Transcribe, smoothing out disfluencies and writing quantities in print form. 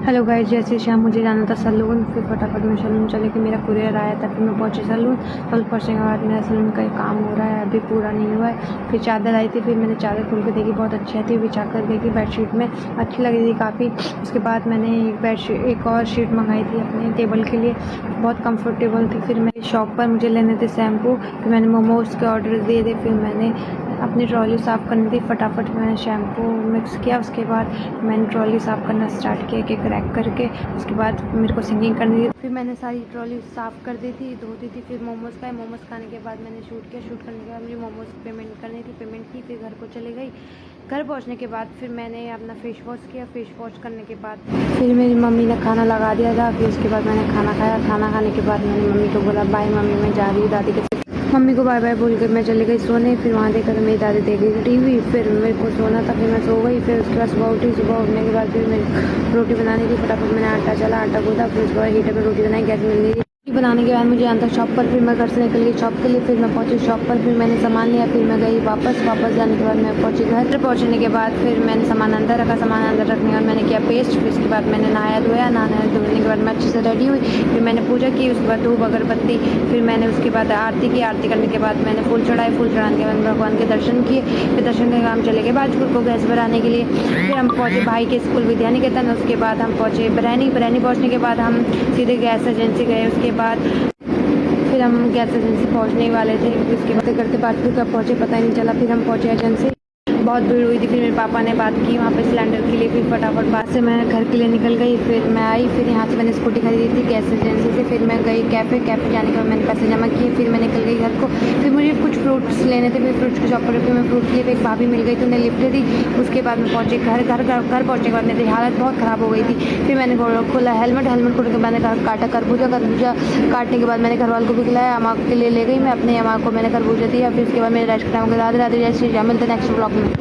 Hello guys, जैसे शाम मुझे जाना था सैलून, फिर फटाफट मैं सैलून चले कि मेरा कुरियर आया था। फिर मैं पहुंची सैलून पहुंचने के बाद मेरा सैलून का काम हो रहा है, अभी पूरा नहीं हुआ है। फिर चादर आई थी, फिर मैंने चादर खोल के देखी, बहुत अच्छी थी। बिछा कर देखी, बेडशीट में अच्छी लगी थी काफ़ी। उसके बाद मैंने एक और शीट मंगाई थी अपने टेबल के लिए, बहुत कम्फर्टेबल थी। फिर मैं शॉप पर मुझे लेने थे शैम्पू, फिर मैंने मोमोज के ऑर्डर दिए थे। फिर मैंने अपनी ट्रॉली साफ़ करनी थी, फटाफट मैंने शैम्पू मिक्स किया। उसके बाद मैंने ट्रॉली साफ़ करना स्टार्ट किया कि क्रैक करके। उसके बाद मेरे को सिंगिंग करनी थी, फिर मैंने सारी ट्रॉली साफ़ कर दी थी, धो दी थी। फिर मोमोज़ खाए, मोमोज़ खाने के बाद मैंने शूट किया। शूट करने के बाद मुझे मोमोज़ पेमेंट करनी थी, पेमेंट की। फिर घर को चली गई। घर पहुंचने के बाद फिर मैंने अपना फेस वॉश किया। फेस वॉश करने के बाद फिर मेरी मम्मी ने खाना लगा दिया था। फिर उसके बाद मैंने खाना खाया। खाना खाने के बाद मैंने मम्मी को बोला बाय मम्मी, मैं जा रही हूँ दादी के। मम्मी को बाय बाय बोल के मैं चली गई सोने। फिर वहाँ देखा तो मेरी दादी देख रही थी टीवी। फिर मेरे को सोना था, फिर मैं सो गई। फिर उसके बाद सुबह उठी। सुबह उठने के बाद फिर मेरी रोटी बनानी थी, फटाफट मैंने आटा चला, आटा गूंदा। फिर उसके बाद हीटर पर रोटी बनाई, गैस मिल गई थी। बनाने के बाद मुझे आना था शॉप पर। फिर मैं घर से निकल गई शॉप के लिए। फिर मैं पहुंची शॉप पर, फिर मैंने सामान लिया। फिर मैं गई वापस जाने के बाद मैं पहुंची घर। पहुंचने के बाद फिर मैंने सामान अंदर रखा। सामान अंदर रखने के बाद मैंने किया पेस्ट। फिर उसके बाद मैंने नहाया धोया। नहाया धोने के बाद मैं अच्छे से रेडी हुई। फिर मैंने पूजा की। उसके बाद धूप अगरबत्ती, फिर मैंने उसके बाद आरती की। आरती करने के बाद मैंने फूल चढ़ाए। फूल चढ़ाने के बाद भगवान के दर्शन किए। फिर दर्शन के काम चले गए बाजपुर को गैस भराने के लिए। फिर हम पहुँचे भाई के स्कूल विद्यानिकेतन। उसके बाद हम पहुँचे बरैनी। पहुँचने के बाद हम सीधे गैस एजेंसी गए। उसके बाद फिर हम गैस एजेंसी पहुंचने वाले थे। उसके बाद करते बाजपुर कब पहुंचे पता ही नहीं चला। फिर हम पहुंचे एजेंसी, बहुत भीड़ हुई थी। फिर मेरे पापा ने बात की वहाँ पे सिलेंडर के लिए। फिर फटाफट बात से मैं घर के लिए निकल गई। फिर मैं आई। फिर यहाँ से मैंने स्कूटी खरीदी थी गैस एजेंसी से। फिर मैं गई कैफ़े जाने के बाद मैंने पैसे जमा किए। फिर मैं निकल गई घर को। फिर मुझे कुछ फ्रूट्स लेने थे। फिर फ्रूट्स की शॉप पर फिर मैं फ्रूट लिए। फिर एक भाभी मिल गई तो उन्हें लिफ्ट दी। उसके बाद मैं पहुँची घर पहुँचने के बाद मेरी हालत बहुत ख़राब हो गई थी। फिर मैंने खोला हेलमेट खोल के मैंने काटा खरबूजा काटने के बाद मैंने घर वालों को भी खिलाया। अम्मा के लिए ले गई मैं अपनी, अम्मा को मैंने खरबूजा दिया। फिर उसके बाद मेरे रेस्ट टाइम राधे राधे जय श्री राम। मिलते नेक्स्ट ब्लॉग में।